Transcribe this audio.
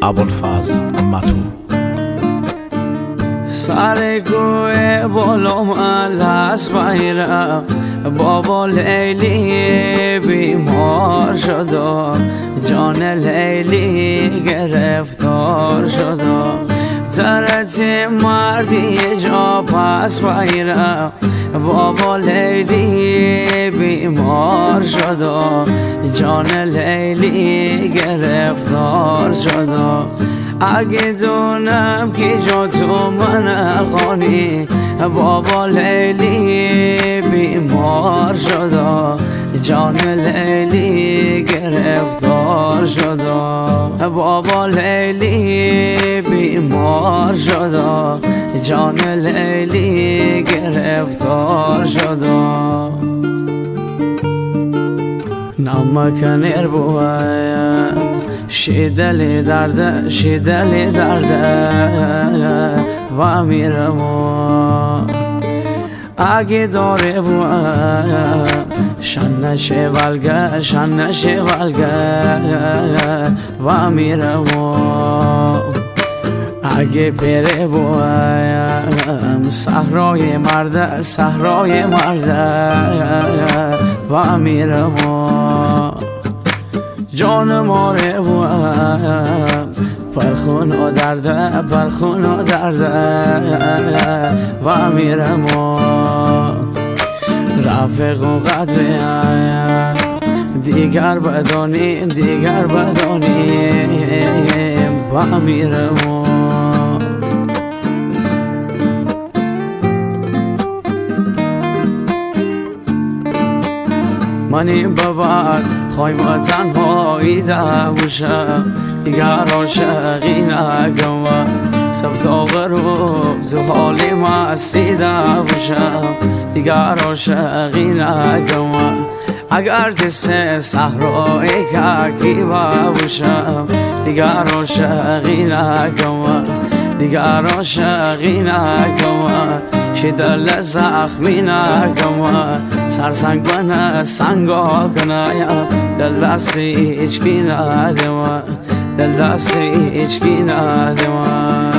ابوالفضل متو. سر کوه بالام الاس بایرم بابا لیلی بیمار شد، جان لیلی گرفتار شد. ترت مردی جا پس بایرم بابا لیلی بیمار شد، جان لیلی گرفتار شد. اگه دونم که جا تو من خانی بابا لیلی بیمار شد، جان لیلی گرفتار شد. بابا لیلی بیمار شد، جان لیلی گرفتار شد. نمکنر بویا شیدلی درده شیدلی درده و میرم اگه داره بویا شنشه ولگه شنشه ولگه و میرم اگه بره بویم صحرای مرده صحرای مرده و میرم جان ماره بویم پرخون و درده پرخون و درده و میرم رفیق و قدریم دیگر بدانیم دیگر بدانیم و میرم. منی ببر خواهیم تنهایی دوشم دیگر عاشقی نگم، سبتا غروب تو حالی مستی دوشم دیگر عاشقی نگم. اگر دست صحرای ککی باشم دیگر عاشقی نگم دیگر عاشقی نگم. شدل زخمی نگم سرسنگ بنه سنگا کنایم دل دستی ایچکی ندیم دل دستی ایچکی ندیم.